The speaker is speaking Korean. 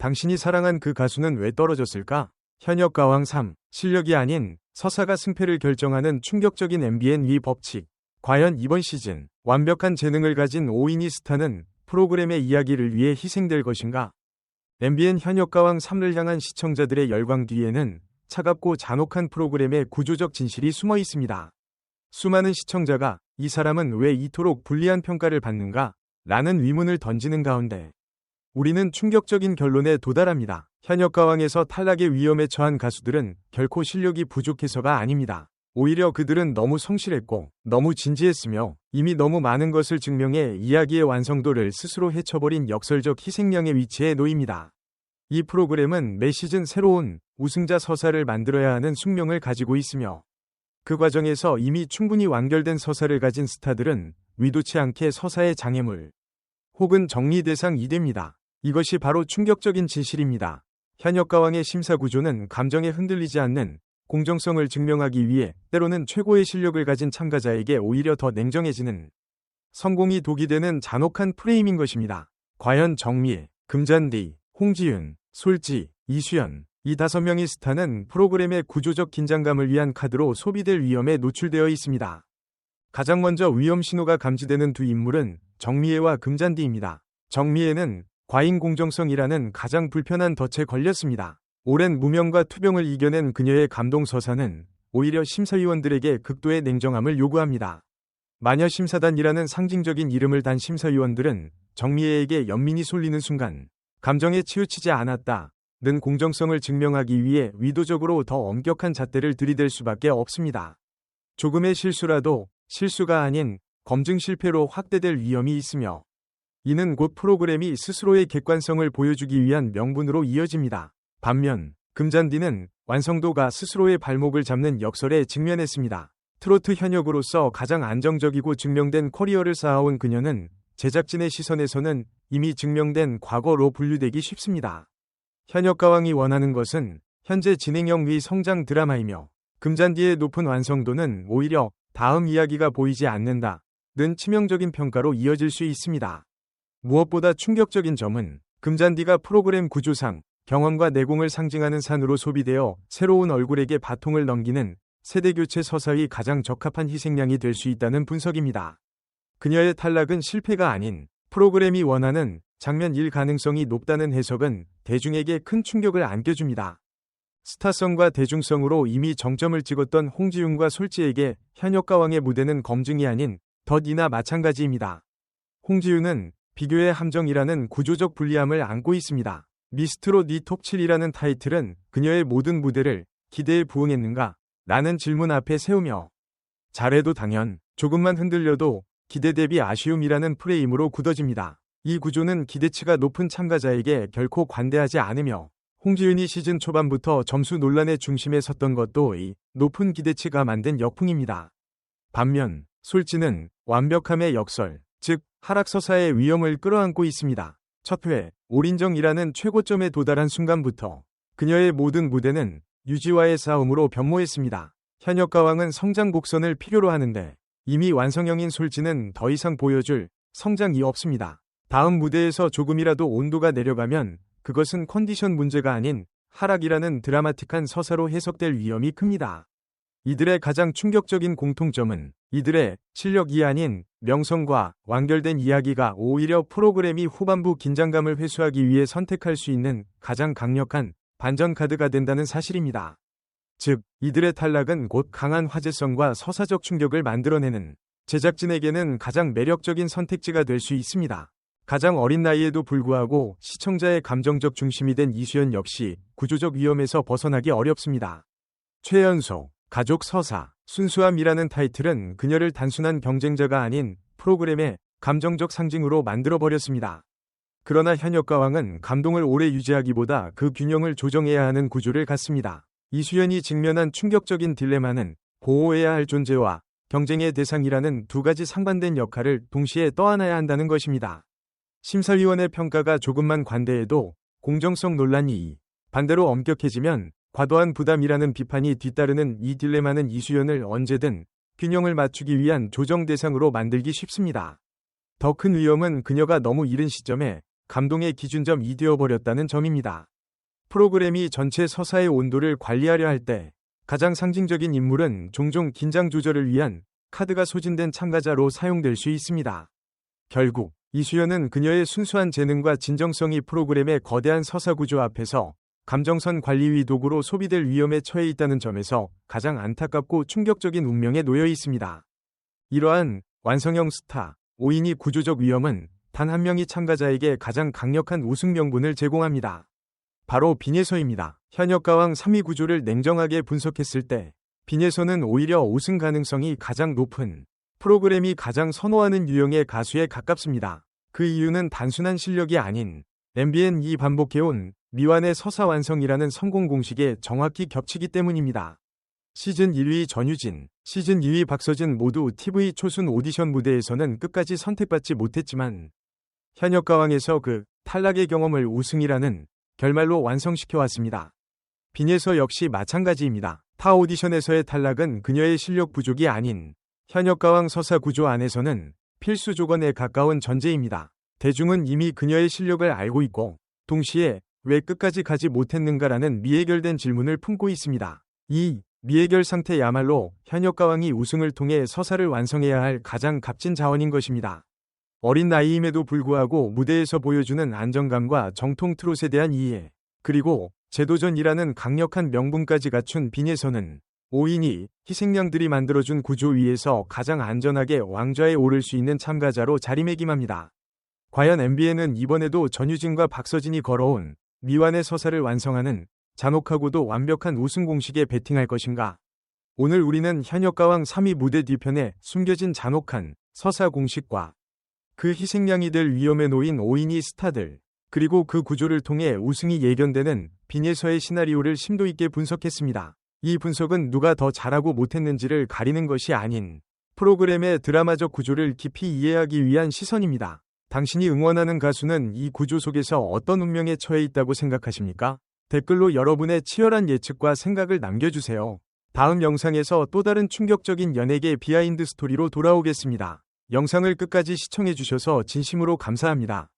당신이 사랑한 그 가수는 왜 떨어졌을까? 현역가왕 3. 실력이 아닌 서사가 승패를 결정하는 충격적인 MBN 법칙. 과연 이번 시즌 완벽한 재능을 가진 오이니 스타는 프로그램의 이야기를 위해 희생될 것인가? MBN 현역가왕 3를 향한 시청자들의 열광 뒤에는 차갑고 잔혹한 프로그램의 구조적 진실이 숨어 있습니다. 수많은 시청자가 이 사람은 왜 이토록 불리한 평가를 받는가? 라는 의문을 던지는 가운데 우리는 충격적인 결론에 도달합니다. 현역가왕에서 탈락의 위험에 처한 가수들은 결코 실력이 부족해서가 아닙니다. 오히려 그들은 너무 성실했고 너무 진지했으며 이미 너무 많은 것을 증명해 이야기의 완성도를 스스로 헤쳐버린 역설적 희생양의 위치에 놓입니다. 이 프로그램은 매 시즌 새로운 우승자 서사를 만들어야 하는 숙명을 가지고 있으며 그 과정에서 이미 충분히 완결된 서사를 가진 스타들은 의도치 않게 서사의 장애물 혹은 정리 대상이 됩니다. 이것이 바로 충격적인 진실입니다. 현역가왕의 심사 구조는 감정에 흔들리지 않는 공정성을 증명하기 위해 때로는 최고의 실력을 가진 참가자에게 오히려 더 냉정해지는 성공이 독이 되는 잔혹한 프레임인 것입니다. 과연 정미애, 금잔디, 홍지윤, 솔지, 이수연 이 5명의 스타는 프로그램의 구조적 긴장감을 위한 카드로 소비될 위험에 노출되어 있습니다. 가장 먼저 위험 신호가 감지되는 두 인물은 정미애와 금잔디입니다. 정미애는 과잉 공정성이라는 가장 불편한 덫에 걸렸습니다. 오랜 무명과 투병을 이겨낸 그녀의 감동 서사는 오히려 심사위원들에게 극도의 냉정함을 요구합니다. 마녀심사단이라는 상징적인 이름을 단 심사위원들은 정미애에게 연민이 쏠리는 순간 감정에 치우치지 않았다는 공정성을 증명하기 위해 의도적으로 더 엄격한 잣대를 들이댈 수밖에 없습니다. 조금의 실수라도 실수가 아닌 검증 실패로 확대될 위험이 있으며 이는 곧 프로그램이 스스로의 객관성을 보여주기 위한 명분으로 이어집니다. 반면 금잔디는 완성도가 스스로의 발목을 잡는 역설에 직면했습니다. 트로트 현역으로서 가장 안정적이고 증명된 커리어를 쌓아온 그녀는 제작진의 시선에서는 이미 증명된 과거로 분류되기 쉽습니다. 현역가왕이 원하는 것은 현재 진행형의 성장 드라마이며 금잔디의 높은 완성도는 오히려 다음 이야기가 보이지 않는다는 치명적인 평가로 이어질 수 있습니다. 무엇보다 충격적인 점은 금잔디가 프로그램 구조상 경험과 내공을 상징하는 산으로 소비되어 새로운 얼굴에게 바통을 넘기는 세대교체 서사의 가장 적합한 희생양이 될 수 있다는 분석입니다. 그녀의 탈락은 실패가 아닌 프로그램이 원하는 장면일 가능성이 높다는 해석은 대중에게 큰 충격을 안겨줍니다. 스타성과 대중성으로 이미 정점을 찍었던 홍지윤과 솔지에게 현역가왕의 무대는 검증이 아닌 덫이나 마찬가지입니다. 홍지윤은 비교의 함정이라는 구조적 불리함을 안고 있습니다. 미스트롯 톱7이라는 타이틀은 그녀의 모든 무대를 기대에 부응했는가? 라는 질문 앞에 세우며 잘해도 당연, 조금만 흔들려도 기대 대비 아쉬움이라는 프레임으로 굳어집니다. 이 구조는 기대치가 높은 참가자에게 결코 관대하지 않으며 홍지윤이 시즌 초반부터 점수 논란의 중심에 섰던 것도 이 높은 기대치가 만든 역풍입니다. 반면 솔지는 완벽함의 역설, 즉 하락서사의 위험을 끌어안고 있습니다. 첫 회, 올인정이라는 최고점에 도달한 순간부터 그녀의 모든 무대는 유지와의 싸움으로 변모했습니다. 현역가왕은 성장 곡선을 필요로 하는데 이미 완성형인 솔지는 더 이상 보여줄 성장이 없습니다. 다음 무대에서 조금이라도 온도가 내려가면 그것은 컨디션 문제가 아닌 하락이라는 드라마틱한 서사로 해석될 위험이 큽니다. 이들의 가장 충격적인 공통점은 이들의 실력이 아닌 명성과 완결된 이야기가 오히려 프로그램이 후반부 긴장감을 회수하기 위해 선택할 수 있는 가장 강력한 반전 카드가 된다는 사실입니다. 즉, 이들의 탈락은 곧 강한 화제성과 서사적 충격을 만들어내는 제작진에게는 가장 매력적인 선택지가 될 수 있습니다. 가장 어린 나이에도 불구하고 시청자의 감정적 중심이 된 이수연 역시 구조적 위험에서 벗어나기 어렵습니다. 최연소, 가족 서사, 순수함이라는 타이틀은 그녀를 단순한 경쟁자가 아닌 프로그램의 감정적 상징으로 만들어버렸습니다. 그러나 현역가왕은 감동을 오래 유지하기보다 그 균형을 조정해야 하는 구조를 갖습니다. 이수연이 직면한 충격적인 딜레마는 보호해야 할 존재와 경쟁의 대상이라는 두 가지 상반된 역할을 동시에 떠안아야 한다는 것입니다. 심사위원의 평가가 조금만 관대해도 공정성 논란이 반대로 엄격해지면 과도한 부담이라는 비판이 뒤따르는 이 딜레마는 이수연을 언제든 균형을 맞추기 위한 조정 대상으로 만들기 쉽습니다. 더 큰 위험은 그녀가 너무 이른 시점에 감동의 기준점이 되어버렸다는 점입니다. 프로그램이 전체 서사의 온도를 관리하려 할 때 가장 상징적인 인물은 종종 긴장 조절을 위한 카드가 소진된 참가자로 사용될 수 있습니다. 결국 이수연은 그녀의 순수한 재능과 진정성이 프로그램의 거대한 서사 구조 앞에서 감정선 관리위 도구로 소비될 위험에 처해 있다는 점에서 가장 안타깝고 충격적인 운명에 놓여 있습니다. 이러한 완성형 스타 5인이 구조적 위험은 단 한 명이 참가자에게 가장 강력한 우승 명분을 제공합니다. 바로 빈예서입니다. 현역가왕 3위 구조를 냉정하게 분석했을 때 빈예서는 오히려 우승 가능성이 가장 높은 프로그램이 가장 선호하는 유형의 가수에 가깝습니다. 그 이유는 단순한 실력이 아닌 MBN이 반복해온 미완의 서사 완성이라는 성공 공식에 정확히 겹치기 때문입니다. 시즌 1위 전유진, 시즌 2위 박서진 모두 TV 초순 오디션 무대에서는 끝까지 선택받지 못했지만 현역가왕에서 그 탈락의 경험을 우승이라는 결말로 완성시켜왔습니다. 빈예서 역시 마찬가지입니다. 타 오디션에서의 탈락은 그녀의 실력 부족이 아닌 현역가왕 서사 구조 안에서는 필수 조건에 가까운 전제입니다. 대중은 이미 그녀의 실력을 알고 있고 동시에 왜 끝까지 가지 못했는가라는 미해결된 질문을 품고 있습니다. 이 미해결 상태야말로 현역가왕이 우승을 통해 서사를 완성해야 할 가장 값진 자원인 것입니다. 어린 나이임에도 불구하고 무대에서 보여주는 안정감과 정통 트롯에 대한 이해, 그리고 재도전이라는 강력한 명분까지 갖춘 빈예서는 5인이 희생양들이 만들어준 구조 위에서 가장 안전하게 왕좌에 오를 수 있는 참가자로 자리매김합니다. 과연 MBN은 이번에도 전유진과 박서진이 걸어온 미완의 서사를 완성하는 잔혹하고도 완벽한 우승 공식에 베팅할 것인가? 오늘 우리는 현역가왕 3위 무대 뒤편에 숨겨진 잔혹한 서사 공식과 그 희생양이 될 위험에 놓인 5인이 스타들, 그리고 그 구조를 통해 우승이 예견되는 빈예서의 시나리오를 심도 있게 분석했습니다. 이 분석은 누가 더 잘하고 못했는지를 가리는 것이 아닌 프로그램의 드라마적 구조를 깊이 이해하기 위한 시선입니다. 당신이 응원하는 가수는 이 구조 속에서 어떤 운명에 처해 있다고 생각하십니까? 댓글로 여러분의 치열한 예측과 생각을 남겨주세요. 다음 영상에서 또 다른 충격적인 연예계 비하인드 스토리로 돌아오겠습니다. 영상을 끝까지 시청해주셔서 진심으로 감사합니다.